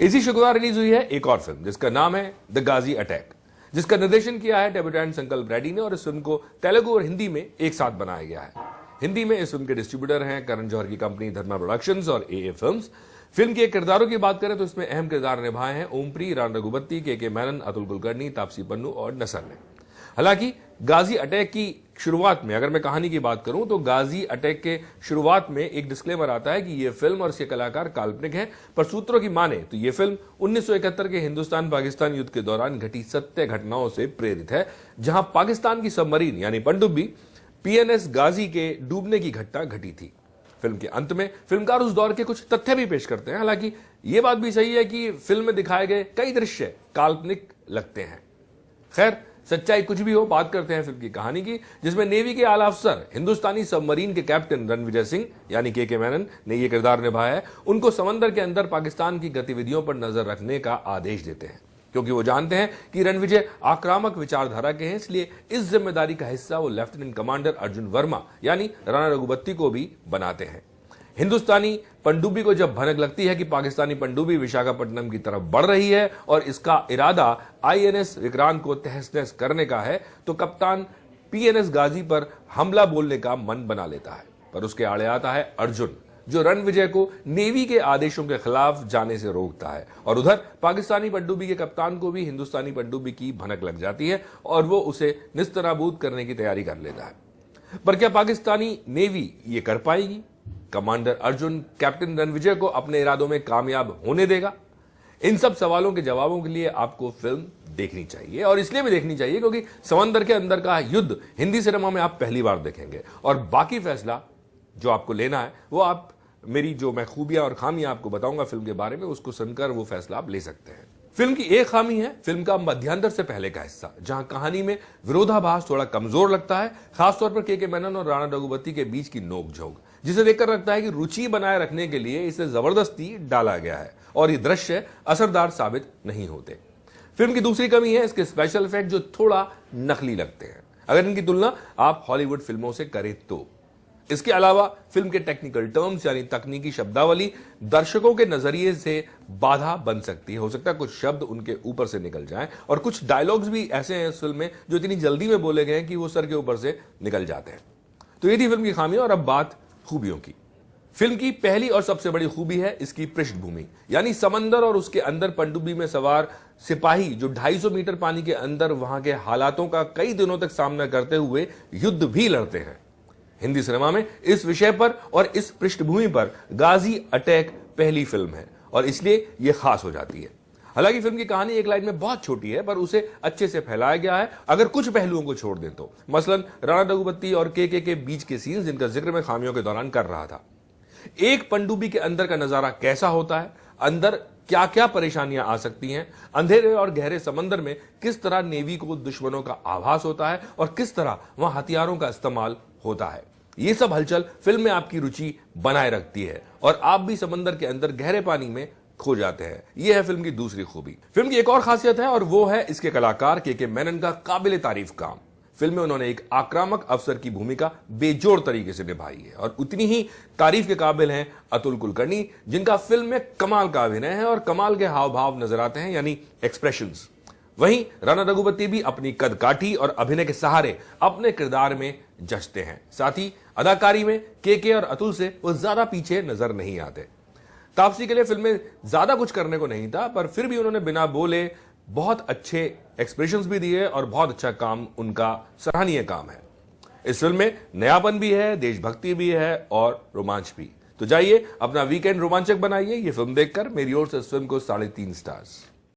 इसी शुक्रवार रिलीज हुई है एक और फिल्म जिसका नाम है द गाजी अटैक, जिसका निर्देशन किया है डेब्यूटेंट संकल्प रेड्डी ने और इस फिल्म को तेलुगु और हिंदी में एक साथ बनाया गया है। हिंदी में इस फिल्म के डिस्ट्रीब्यूटर हैं करण जौहर की कंपनी धर्मा प्रोडक्शंस और ए फिल्म्स। फिल्म के किरदारों की बात करें तो इसमें अहम किरदार निभाए हैं ओमप्री, राणा रघुपति, के मेनन, अतुल कुलकर्णी, तापसी पन्नू और नसर ने। हालांकि गाजी अटैक की शुरुआत में अगर मैं कहानी की बात करूं तो गाजी अटैक के शुरुआत में एक डिस्क्लेमर आता है कि यह फिल्म और इसके कलाकार काल्पनिक हैं, पर सूत्रों की माने तो यह फिल्म 1971 के हिंदुस्तान पाकिस्तान युद्ध के दौरान घटी सत्य घटनाओं से प्रेरित है, जहां पाकिस्तान की सबमरीन यानी पनडुब्बी पीएनएस गाजी के डूबने की घटना घटी थी। फिल्म के अंत में फिल्मकार उस दौर के कुछ तथ्य भी पेश करते हैं। हालांकि यह बात भी सही है कि फिल्म में दिखाए गए कई दृश्य काल्पनिक लगते हैं। खैर, सच्चाई कुछ भी हो, बात करते हैं फिल्म की कहानी की, जिसमें नेवी के आला अफसर हिंदुस्तानी सबमरीन के कैप्टन रणविजय सिंह यानी के मेनन ने यह किरदार निभाया है। उनको समंदर के अंदर पाकिस्तान की गतिविधियों पर नजर रखने का आदेश देते हैं, क्योंकि वो जानते हैं कि रणविजय आक्रामक विचारधारा के हैं। इसलिए इस जिम्मेदारी का हिस्सा वो लेफ्टिनेंट कमांडर अर्जुन वर्मा यानी राणा रघुपति को भी बनाते हैं। हिंदुस्तानी पनडुब्बी को जब भनक लगती है कि पाकिस्तानी पनडुब्बी विशाखापट्टनम की तरफ बढ़ रही है और इसका इरादा आईएनएस विक्रांत को तहस नहस करने का है, तो कप्तान पीएनएस गाजी पर हमला बोलने का मन बना लेता है। पर उसके आड़े आता है अर्जुन, जो रणविजय को नेवी के आदेशों के खिलाफ जाने से रोकता है। और उधर पाकिस्तानी पनडुब्बी के कप्तान को भी हिंदुस्तानी पनडुब्बी की भनक लग जाती है और वो उसे निस्तनाबूद करने की तैयारी कर लेता है। पर क्या पाकिस्तानी नेवी ये कर पाएगी? कमांडर अर्जुन कैप्टन रणविजय को अपने इरादों में कामयाब होने देगा? इन सब सवालों के जवाबों के लिए आपको फिल्म देखनी चाहिए, और इसलिए भी देखनी चाहिए क्योंकि समंदर के अंदर का युद्ध हिंदी सिनेमा में आप पहली बार देखेंगे। और बाकी फैसला जो आपको लेना है वो आप मेरी जो मैं खूबियां और खामियां आपको बताऊंगा फिल्म के बारे में, उसको सुनकर वो फैसला आप ले सकते हैं। फिल्म की एक खामी है फिल्म का मध्यांतर से पहले का हिस्सा, जहां कहानी में विरोधाभास थोड़ा कमजोर लगता है, खासतौर पर के मेनन और राणा रघुपति के बीच की नोकझोंक, जिसे देखकर लगता है कि रुचि बनाए रखने के लिए इसे जबरदस्ती डाला गया है और ये दृश्य असरदार साबित नहीं होते। फिल्म की दूसरी कमी है इसके स्पेशल इफेक्ट, जो थोड़ा नकली लगते हैं अगर इनकी तुलना आप हॉलीवुड फिल्मों से करें तो। इसके अलावा फिल्म के टेक्निकल टर्म्स यानी तकनीकी शब्दावली दर्शकों के नजरिए से बाधा बन सकती है। हो सकता है कुछ शब्द उनके ऊपर से निकल जाएं, और कुछ डायलॉग्स भी ऐसे हैं इस फिल्म में जो इतनी जल्दी में बोले गए हैं कि वो सर के ऊपर से निकल जाते हैं। तो ये थी फिल्म की खामियां, और अब बात खूबियों की। फिल्म की पहली और सबसे बड़ी खूबी है इसकी पृष्ठभूमि, यानी समंदर और उसके अंदर पनडुब्बी में सवार सिपाही जो 250 मीटर पानी के अंदर वहां के हालातों का कई दिनों तक सामना करते हुए युद्ध भी लड़ते हैं। हिंदी सिनेमा में इस विषय पर और इस पृष्ठभूमि पर गाजी अटैक पहली फिल्म है और इसलिए यह खास हो जाती है। हालांकि फिल्म की कहानी एक लाइन में बहुत छोटी है, पर उसे अच्छे से फैलाया गया है अगर कुछ पहलुओं को छोड़ दें तो। मसलन राणा रघुपति और के बीच के सीन्स, जिनका जिक्र मैं खामियों के दौरान कर रहा था। एक पनडुब्बी के अंदर का नजारा कैसा होता है, अंदर क्या क्या परेशानियां आ सकती हैं, अंधेरे और गहरे समंदर में किस तरह नेवी को दुश्मनों का आभास होता है और किस तरह वहां हथियारों का इस्तेमाल होता है, ये सब हलचल फिल्म में आपकी रुचि बनाए रखती है और आप भी समंदर के अंदर गहरे पानी में खो जाते हैं। यह है फिल्म की दूसरी खूबी। फिल्म की एक और खासियत है और वो है इसके कलाकार के मेनन का काबिल तारीफ काम। फिल्म में उन्होंने एक आक्रामक अफसर की भूमिका बेजोड़ तरीके से निभाई है, और उतनी ही तारीफ के काबिल हैं अतुल कुलकर्णी, जिनका फिल्म में कमाल का अभिनय है और कमाल के हाव भाव नजर आते हैं, यानी एक्सप्रेशंस। वहीं राणा रघुपति भी अपनी कदकाठी और अभिनय के सहारे अपने किरदार में जचते हैं। साथ ही अदाकारी में के और अतुल से वो ज्यादा पीछे नजर नहीं आते। तापसी के लिए फिल्म में ज्यादा कुछ करने को नहीं था, पर फिर भी उन्होंने बिना बोले बहुत अच्छे एक्सप्रेशंस भी दिए और बहुत अच्छा काम, उनका सराहनीय काम है। इस फिल्म में नयापन भी है, देशभक्ति भी है और रोमांच भी। तो जाइए अपना वीकेंड रोमांचक बनाइए ये फिल्म देखकर। मेरी ओर से इस फिल्म को 3.5 स्टार्स।